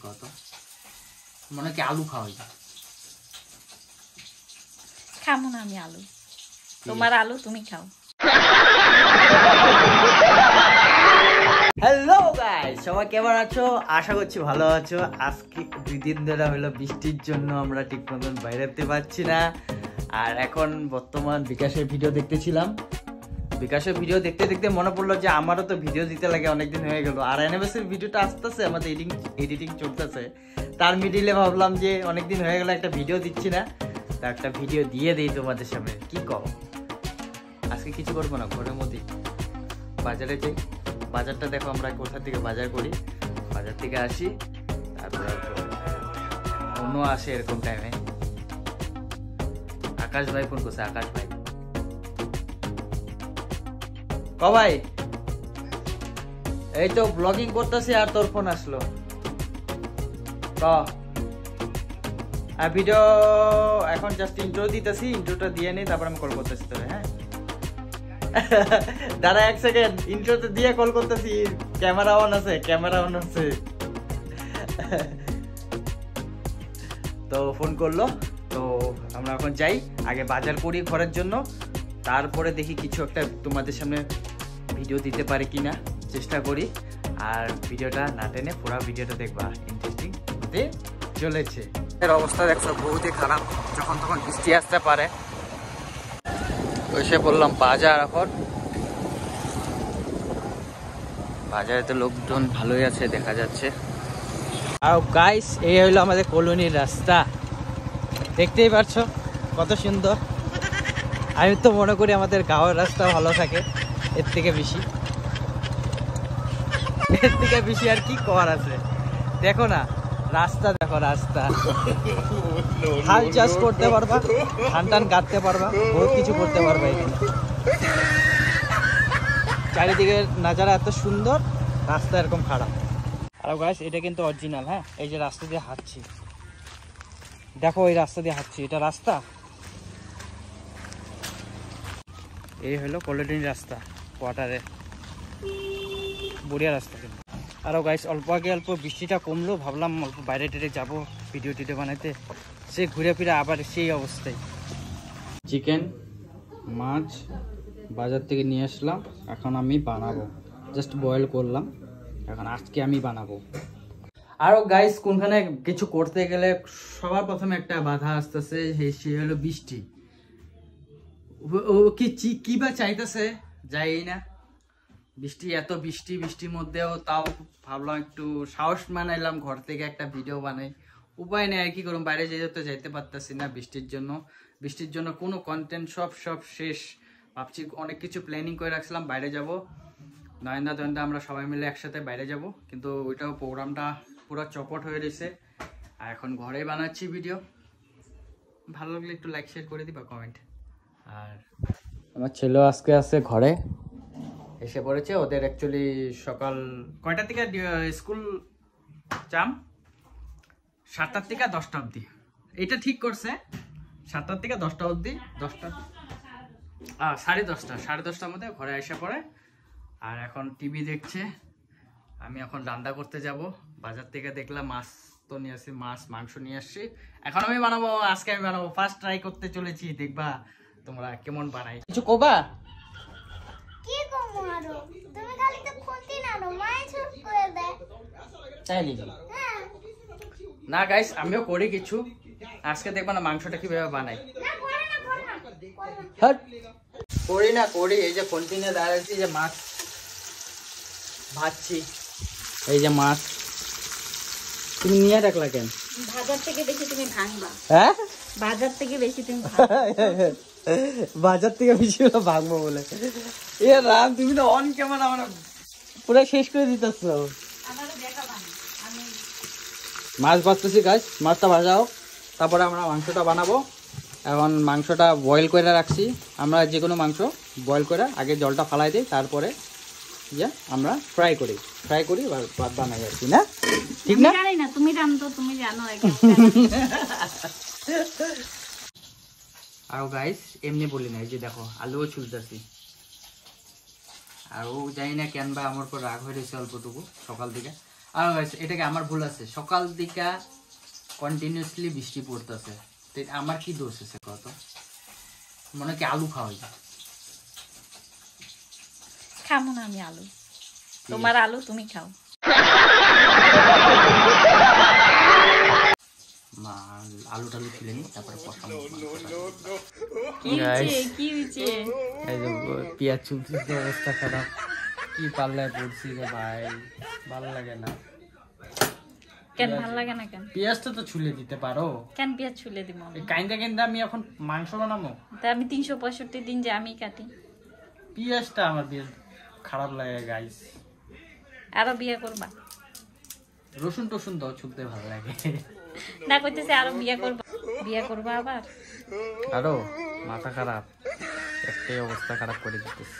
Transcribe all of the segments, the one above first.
কত মনে কি আলু খাওয়াই খামো না আমি আলু, তোমার আলু তুমি খাও। হ্যালো গাইস, সবাই কেমন আছো? আশা করছি ভালো আছো। আজকে 2 দিন ধরে হলো বৃষ্টির জন্য আমরা ঠিক মতন বাইরেতে পারছি না। আর এখন বর্তমান বিকাশের ভিডিও দেখতেছিলাম। বিকাশের ভিডিও দেখতে দেখতে মনে পড়লো যে আমারও তো ভিডিও দিতে লাগে, অনেকদিন হয়ে গেল। আর অ্যানিভার্সারি ভিডিওটা আসতেছে, আমাদের এডিটিং চলতেছে। তার মিডিলে ভাবলাম যে অনেকদিন হয়ে গেল একটা ভিডিও দিচ্ছি না, তা একটা ভিডিও দিয়ে দিই তোমাদের সামনে। কি কও? আজকে কিছু করবো না, ঘরের মধ্যেই বাজারে যাই। বাজারটা দেখো আমরা কোথা থেকে বাজার করি, বাজার থেকে আসি, তারপরে অন্য আসে এরকম টাইমে। আকাশ ভাই ফোন করছে, আকাশ ভাই। ক ভাই, এই তো ব্লগিং করতেছি আর তোর ফোন আসলো। ক আর ভিডিও এখন জাস্ট ইন্ট্রো দিতেছি, ইন্ট্রোটা দিয়ে নেই, তারপর আমি কল করতেছি তোরে। হ্যাঁ দাঁড়া 1 সেকেন্ড, ইন্ট্রোতে দিয়ে কল করতেছি। ক্যামেরা অন আছে, ক্যামেরা অন আছে। তো ফোন করলো, তো আমরা এখন যাই, আগে বাজার করি ঘরের জন্য, তারপরে দেখি কিছু একটা তোমাদের সামনে ভিডিও দিতে পারি কিনা, চেষ্টা করি। আর ভিডিওটা না টেনে পুরো ভিডিওটা দেখবা, ইন্টারেস্টিং হতে চলেছে। এর অবস্থা দেখছো বহুতই খারাপ, যখন তখন বৃষ্টি আসতে পারে। এসে বললাম বাজার। এখন বাজারে তো লোকজন ভালোই আছে দেখা যাচ্ছে। আর গাইস, এই হলো আমাদের কলোনির রাস্তা, দেখতেই পারছো কত সুন্দর। আমি তো মনে করি আমাদের গাঁয়ের রাস্তা ভালো থাকে, এর থেকে বেশি আর কি করার আছে। দেখো না রাস্তা, দেখো রাস্তা, হাল চাষ করতে পারবা, ধান টান কাটতে পারবা, বহুত কিছু করতে পারবা এখানে। চারিদিকে নাজারা এত সুন্দর, রাস্তা এরকম খারাপ। আর গাইস, এটা কিন্তু অরিজিনাল। হ্যাঁ, এই যে রাস্তা দিয়ে হাঁটছি, দেখো এই রাস্তা দিয়ে হাঁটছি, এটা রাস্তা। এই হলো কলোনির রাস্তা, কোয়ার্টারে বড়িয়া রাস্তা কিন্তু। আরও গাইস, অল্প আগে অল্প বৃষ্টিটা কমলো, ভাবলাম অল্প বাইরে টেরে যাবো ভিডিও টিডিও বানাইতে, সে ঘুরে ফিরে আবার সেই অবস্থায়। চিকেন মাছ বাজার থেকে নিয়ে আসলাম, এখন আমি বানাবো, জাস্ট বয়েল করলাম, এখন আজকে আমি বানাবো। আরও গাইস, কোনখানে কিছু করতে গেলে সবার প্রথমে একটা বাধা আসতেছে, সে হলো বৃষ্টি। ও কি বা চাইতেছে যাই না, এত বৃষ্টির মধ্যেও তাও ভাবলাম একটু সাহস মানাইলাম, ঘর থেকে একটা ভিডিও বানাই। উপায় নেই আর কি করুন, বাইরে যেতে যাইতে পারতেছি না বৃষ্টির জন্য কোনো কন্টেন্ট সব শেষ। ভাবছি অনেক কিছু প্ল্যানিং করে রাখছিলাম, বাইরে যাব, নয়নদা আমরা সবাই মিলে একসাথে বাইরে যাব, কিন্তু ওইটাও প্রোগ্রামটা পুরো চপট হয়ে রয়েছে। আর এখন ঘরেই বানাচ্ছি ভিডিও। ভালো লাগলে একটু লাইক শেয়ার করে দিবা, কমেন্ট। আর আমার ছেলেও আজকে আছে ঘরে, এসে পড়েছে। ওদের অ্যাকচুয়ালি সকাল কয়টা থেকে স্কুল চাম? 7টা থেকে 10টা অবধি, এটা ঠিক করছে। 7টা থেকে 10টা অবধি, 10:30টার মধ্যে ঘরে এসে পড়ে। আর এখন টিভি দেখছে। আমি এখন রান্না করতে যাব। বাজার থেকে দেখলাম মাছ তো নিয়ে আসছি, মাংস নিয়ে আসছি। এখন আমি বানাবো, আজকে আমি বানাবো, ফার্স্ট ট্রাই করতে চলেছি, দেখবা তোমরা কেমন বানাই। কিছু কোবা? না গাইস, আমিও করি কিছু, আজকে দেখবা না মাংসটা কিভাবে বানাই। করি এই যে কন্টিনিউ দাঁড়াচ্ছি, যে মাছ ভাজছি, এই যে মাছ। তুমি নিয়ে রাখলা কেন? বাজার থেকে বেশি তুমি ভাঙবা। হ্যাঁ, বাজার থেকে বেশি তুমি ভাঙবো বলে। এ রাম, তুমি তো অন ক্যামেরা মানে পুরো শেষ করে দিতেছ। মাছ ভাজতেছি গাইস, মাছটা ভাজা হোক, তারপরে আমরা মাংসটা বানাবো। এখন মাংসটা বয়েল করে রাখছি, আমরা যে কোনো মাংস বয়েল করে আগে জলটা ফালাই দিই, তারপরে যে আমরা ফ্রাই করি ভাত বানাই আর কি, না ঠিক না? জানি না, তুমি জানো, তুমি জানো। আর গাইস এমনি বলি না, এই যে দেখো আলুও ছুলতেছি। আর ও জানি না কেন বা আমার উপর রাগ হয়ে রয়েছে অল্পটুকু সকাল থেকে। আর guys, এটাকে আমার ভুল আছে, সকাল দিকে কন্টিনিউয়াসলি বৃষ্টি পড়তেছে, তো আমার কি দোষ আছে কত? মনে কি আলু খাওয়াই? খাবো না আমি আলু, তোমার আলু তুমি খাও। মা আলু টালু ছিলে নি, তারপরে কষানো। কি হয়েছে কি হয়েছে? এই যে পেঁয়াজ চুলতে অবস্থা খারাপ, কি পাল্লায় পড়ছি রে ভাই, ভালো লাগে না। কেন ভালো লাগে না কেন? পেঁয়াজটা তো ছুলে দিতে পারো। কেন পেঁয়াজ ছুলে দিব? কাইন্দা কাইন্দা আমি এখন মাংস বানাবো, তা আমি 365 দিন যে আমি কাটি। পেঁয়াজটা আমার বেশ খারাপ লাগে গাইস। আরো বিয়ে করবা? রসুন টসুন দাও, ছুলতে ভালো লাগে না কইতেছে আরো বিয়ে করবা, বিয়ে করবা আবার? আরো মাথা খারাপ, একটাই অবস্থা খারাপ করে দিতেছে,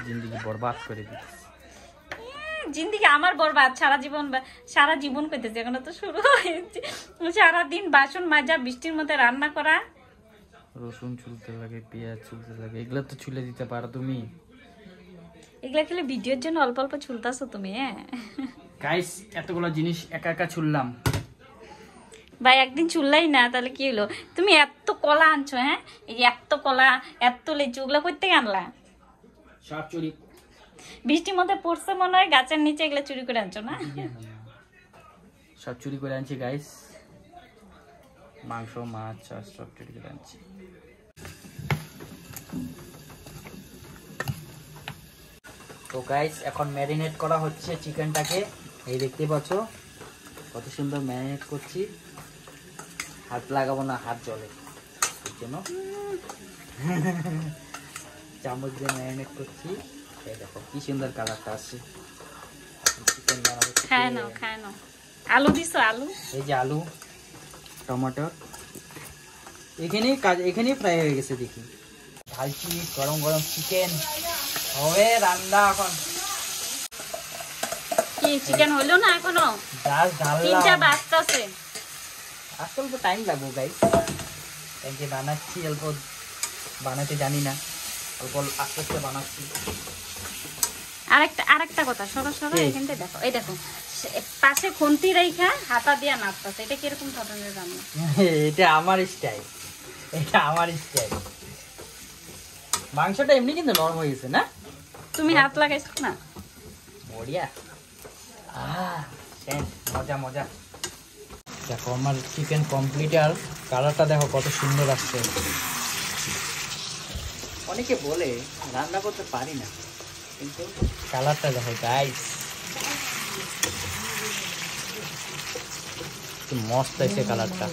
জিন্দগি বরবাদ করে দিতেছে। জিন্দিগি আমার বরবাদ, সারা জীবন কইতেছে, এখন তো শুরু হয়েছে। সারাদিন বাসন মাজা, বৃষ্টির মধ্যে রান্না করা, রসুন ছুলতে লাগে, পেঁয়াজ ছুলতে লাগে, এগুলো তো ছুলে দিতে পারো তুমি। এগুলা খেলে ভিডিওর জন্য অল্প অল্প ছুলতাছো তুমি। হ্যাঁ গাইস, এতগুলো জিনিস একা একা ছুললাম ভাই, একদিন চুললাই না তাহলে কি হলো? তুমি এত কলা আনছো, হ্যাঁ এই যে এত কলা, এত লিচু, ওগুলা করতে আনলা? সব চুরি, বৃষ্টির মধ্যে পড়ছে মনে হয়, গাছের নিচে এগুলা চুরি করে আনছো না? সব চুরি করে আনছি গাইস, মাংস মাছ সব চুরি করে আনছি। তো গাইস, এখন ম্যারিনেট করা হচ্ছে চিকেনটাকে, এই দেখতে পাচ্ছ কত সুন্দর ম্যারিনেট করছি। হাত লাগাবো না, হাত জ্বলে, এর জন্য চামচ দিয়ে ম্যারিনেট করছি। এই দেখো কি সুন্দর কালারটা আসছে। চিকেন বানাবো, খায় নাও খায় নাও। আলু দিছো? আলু, এই যে আলু টমেটো এখানেই ফ্রাই হয়ে গেছে। দেখি ঢালছি, গরম গরম চিকেন হবে রান্না। এখন কি চিকেন হইলো না এখনো? জাস্ট ঢাললাম, 3টা বাজতাছে। আসলে তো টাইম লাগবে গাইস, এই যে বানাচ্ছি, অল্প বানাতে জানি না, অল্প আস্তে আস্তে বানাচ্ছি। আরেকটা কথা, সরো এখানটা দেখো, এই দেখো পাশে খুন্তি রাইখা হাতা দিয়া নাড়তাছে, এটা কিরকম ধরনের রান্না? এটা আমার স্টাইল, এটা আমার স্টাইল। মাংসটা এমনি কিন্তু নরম হয়ে গেছে না? তুমি হাত লাগাইছো না? বড়িয়া, মজা মজা। দেখো আমার চিকেন কমপ্লিট, আর কালারটা দেখো কত সুন্দর আসছে। অনেকে বলে রান্না করতে পারি না, কিন্তু কালারটা দেখো গাইস, কি মস্ত হয়েছে কালারটা।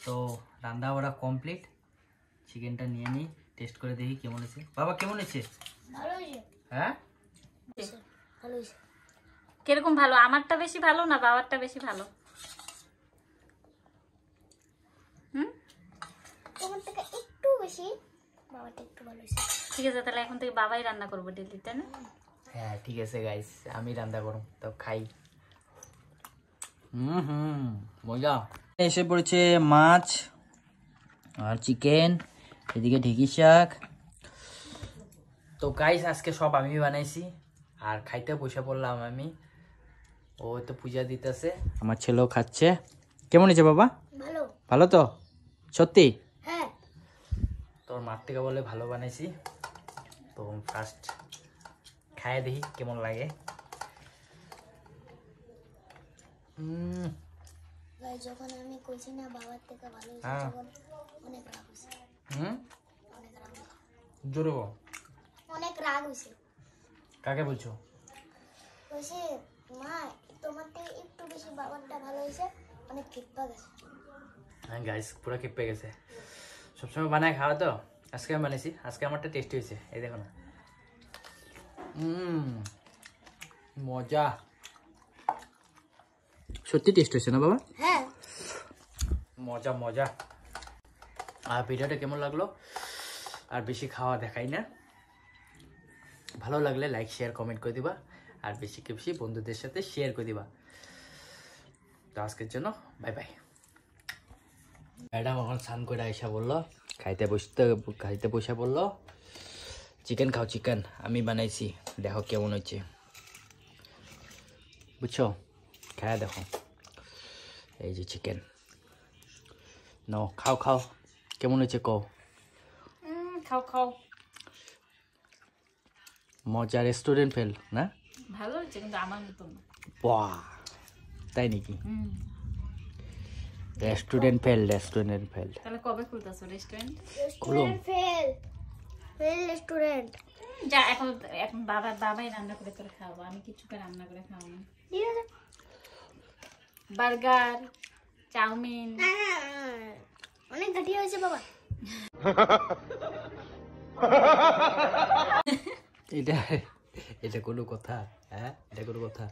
তো রান্না বাড়া কমপ্লিট, চিকেনটা নিয়ে নিই, টেস্ট করে দেখি কেমন হয়েছে। বাবা কেমন হয়েছে? হ্যাঁ কিরকম ভালো? আমারটা বেশি ভালো না বাবারটা বেশি ভালো? ঠিক আছে, তাহলে এখন থেকে বাবাই রান্না করবো ডেলি, তাই না? হ্যাঁ ঠিক আছে গাইস, আমি রান্না করব, তো খাই। মজা। এসে পড়েছে মাছ আর চিকেন, এদিকে ঢেঁকি শাক। তো গাইস আজকে সব আমি বানাইছি, আর খাইতে বসে পড়লাম আমি। ও তো পূজা দিতেছে, আমার ছেলেও খাচ্ছে। কেমন হয়েছে বাবা? ভালো। ভালো তো সত্যি? হ্যাঁ। তোর মার থেকে বলে ভালো বানাইছি, তো ফার্স্ট খাই দেখি কেমন লাগে। যখন আমি কইছি না বাবার থেকে ভালো হয়েছে, তখন অনেক রাগ হয়েছে। অনেক রাগ হয়েছে। জোরে বল। অনেক রাগ হয়েছে। কাকে বলছো? কইছে মা তোমার থেকে একটু বেশি বাবারটা ভালো হয়েছে, অনেক কিপ্পা গেছে। হ্যাঁ গাইস, পুরো কেঁপে গেছে। সবসময় বানায় খাওয়া তো, আজকে আমি বানিয়েছি, আজকে আমারটা টেস্টি হয়েছে। এই দেখো না, মজা, সত্যি টেস্ট হয়েছে না বাবা? হ্যাঁ মজা মজা। আর ভিডিওটা কেমন লাগলো? আর বেশি খাওয়া দেখাই না, ভালো লাগলে লাইক শেয়ার কমেন্ট করে দিবা, আর বেশি বেশি বন্ধুদের সাথে শেয়ার করে দিবা। তো আজকের জন্য বাই বাই। ম্যাডাম এখন স্নান করে আইসা বললো খাইতে বসে পড়লো, চিকেন খাও চিকেন, আমি বানাইছি, দেখো কেমন হয়েছে, বুঝছো? খায়া দেখো, এই যে চিকেন নাও, খাও খাও, কেমন হয়েছে কও? খাও খাও, মজা, রেস্টুরেন্ট ফেল না? ভালো হয়েছে কিন্তু আমার মতো না। বাহ, তাই নাকি? Restaurant fail, restaurant fail. তাহলে কবে খুলতেছো restaurant? Restaurant fail, fail restaurant. যা, এখন এখন বাবাই রান্না করে তোর খাওয়াবো, আমি কিছুকে রান্না করে খাওয়াবো না। ঠিক আছে। বার্গার, চাউমিন, অনেক ঘাটিয়া হয়েছে বাবা। এটা এটা কোনো কথা? হ্যাঁ, এটা কোনো কথা?